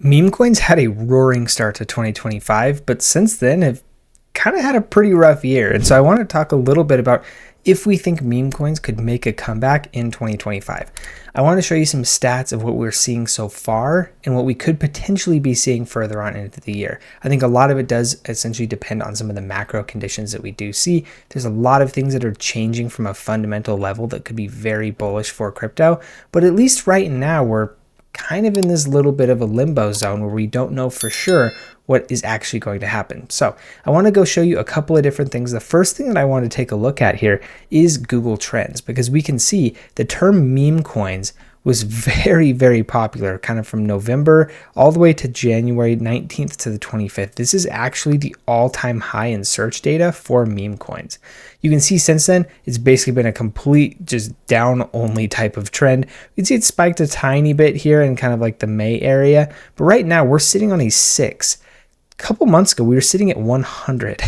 Meme coins had a roaring start to 2025, but since then have kind of had a pretty rough year. And so I want to talk a little bit about if we think meme coins could make a comeback in 2025. I want to show you some stats of what we're seeing so far and what we could potentially be seeing further on into the year. I think a lot of it does essentially depend on some of the macro conditions that we do see. There's a lot of things that are changing from a fundamental level that could be very bullish for crypto, but at least right now we're kind of in this little bit of a limbo zone where we don't know for sure what is actually going to happen. So I want to go show you a couple of different things. The first thing that I want to take a look at here is Google Trends, because we can see the term meme coins was very, very popular kind of from November all the way to January 19th to the 25th. This is actually the all-time high in search data for meme coins. You can see since then, it's basically been a complete just down only type of trend. You can see it spiked a tiny bit here in kind of like the May area, but right now we're sitting on a 6. A couple months ago, we were sitting at 100.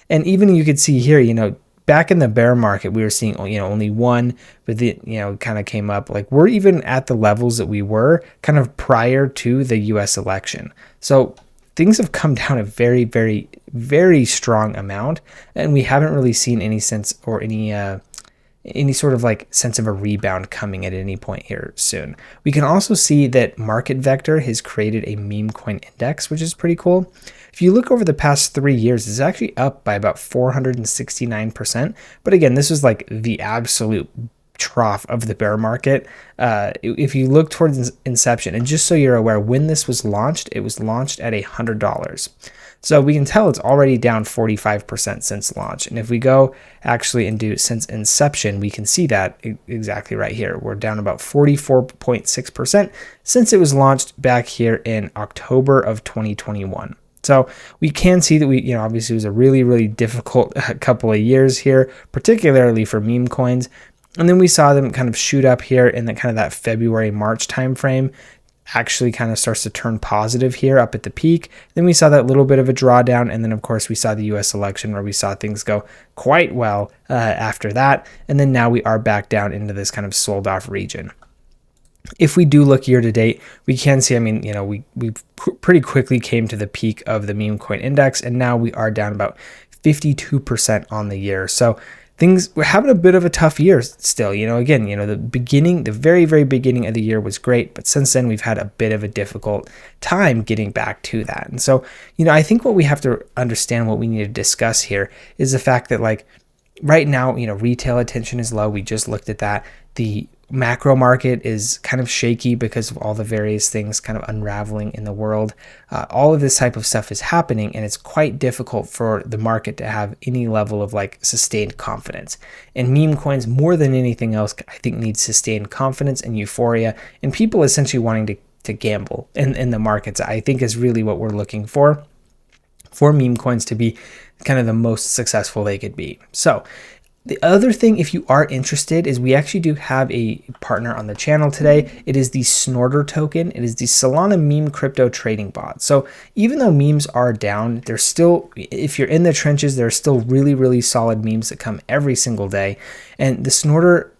And even you could see here, back in the bear market, we were seeing, only 1, but it kind of came up. Like we're even at the levels that we were kind of prior to the US election. So things have come down a very, very, very strong amount, and we haven't really seen any sense or any sort of like sense of a rebound coming at any point here soon. We can also see that Market Vector has created a meme coin index, which is pretty cool. If you look over the past 3 years, it's actually up by about 469%. But again, this was like the absolute trough of the bear market. If you look towards inception, and just so you're aware, when this was launched, it was launched at $100. So we can tell it's already down 45% since launch. And if we go actually and do since inception, we can see that exactly right here. We're down about 44.6% since it was launched back here in October of 2021. So we can see that obviously it was a really, really difficult couple of years here, particularly for meme coins. And then we saw them kind of shoot up here in the kind of that February, March timeframe, actually kind of starts to turn positive here up at the peak. Then we saw that little bit of a drawdown. And then of course we saw the US election where we saw things go quite well after that. And then now we are back down into this kind of sold off region. If we do look year to date, we can see, we pretty quickly came to the peak of the meme coin index, and now we are down about 52% on the year. So we're having a bit of a tough year still. The very, very beginning of the year was great, but since then we've had a bit of a difficult time getting back to that. And so, I think what we have to understand, what we need to discuss here is the fact that right now, retail attention is low. We just looked at that. The macro market is kind of shaky because of all the various things kind of unraveling in the world. All of this type of stuff is happening, and it's quite difficult for the market to have any level of sustained confidence. And meme coins, more than anything else, I think needs sustained confidence and euphoria, and people essentially wanting to gamble in the markets, I think is really what we're looking for meme coins to be kind of the most successful they could be. So the other thing, if you are interested, is we actually do have a partner on the channel today. It is the Snorter Token. It is the Solana meme crypto trading bot. So even though memes are down, there's still, if you're in the trenches, there are still really, really solid memes that come every single day. And the Snorter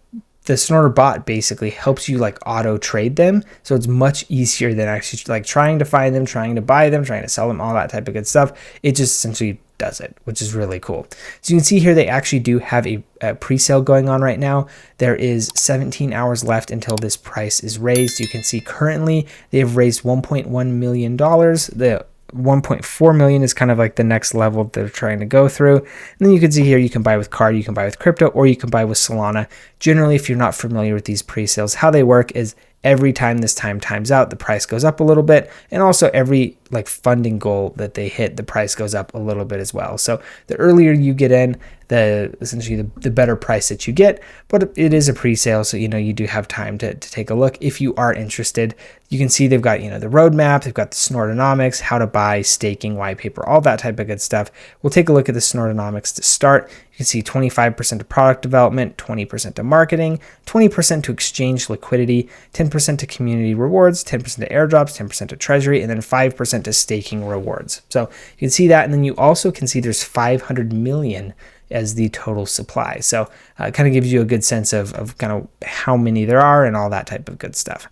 bot basically helps you auto trade them. So it's much easier than actually trying to find them, trying to buy them, trying to sell them, all that type of good stuff. It just essentially does it, which is really cool. So you can see here they actually do have a pre-sale going on right now. There is 17 hours left until this price is raised. You can see currently they have raised $1.1 million. The 1.4 million is kind of the next level they're trying to go through. And then you can see here you can buy with card, you can buy with crypto, or you can buy with Solana. Generally, if you're not familiar with these pre-sales, how they work is every time this time times out, the price goes up a little bit. And also every funding goal that they hit, the price goes up a little bit as well. So the earlier you get in, essentially the better price that you get, but it is a pre-sale. So, you do have time to take a look. If you are interested, you can see they've got, the roadmap, they've got the Snortonomics, how to buy, staking, white paper, all that type of good stuff. We'll take a look at the Snortonomics to start. You can see 25% to product development, 20% to marketing, 20% to exchange liquidity, 10% to community rewards, 10% to airdrops, 10% to treasury, and then 5% to staking rewards. So you can see that, and then you also can see there's 500 million as the total supply. So it kind of gives you a good sense of kind of how many there are and all that type of good stuff.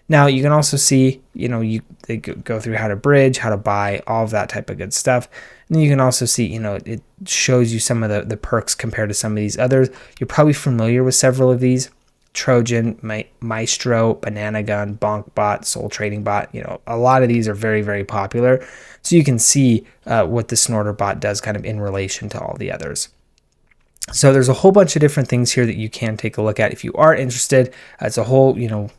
Now you can also see, they go through how to bridge, how to buy, all of that type of good stuff. And then you can also see, it shows you some of the perks compared to some of these others. You're probably familiar with several of these: Trojan, Maestro, Banana Gun, BonkBot, Soul Trading Bot. A lot of these are very, very popular. So you can see what the Snorter bot does kind of in relation to all the others. So there's a whole bunch of different things here that you can take a look at if you are interested. It's a whole,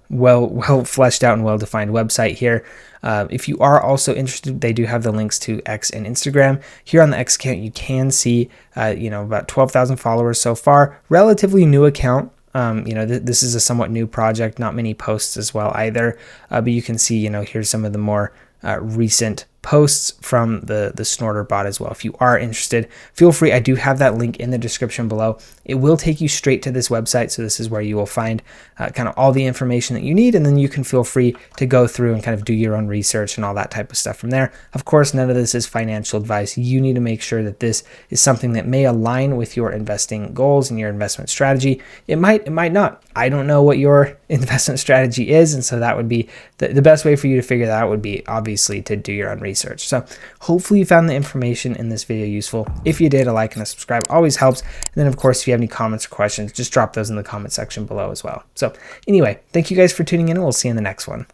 well fleshed out and well-defined website here. If you are also interested, they do have the links to X and Instagram. Here on the X account, you can see, about 12,000 followers so far. Relatively new account. This is a somewhat new project, not many posts as well either. But you can see, here's some of the more recent posts from the Snorter bot as well. If you are interested, feel free. I do have that link in the description below. It will take you straight to this website. So this is where you will find kind of all the information that you need. And then you can feel free to go through and kind of do your own research and all that type of stuff from there. Of course, none of this is financial advice. You need to make sure that this is something that may align with your investing goals and your investment strategy. It might not. I don't know what your investment strategy is. And so that would be the best way for you to figure that out would be obviously to do your own research. So hopefully you found the information in this video useful. If you did, a like and a subscribe always helps. And then of course, if you have any comments or questions, just drop those in the comment section below as well. So anyway, thank you guys for tuning in, and we'll see you in the next one.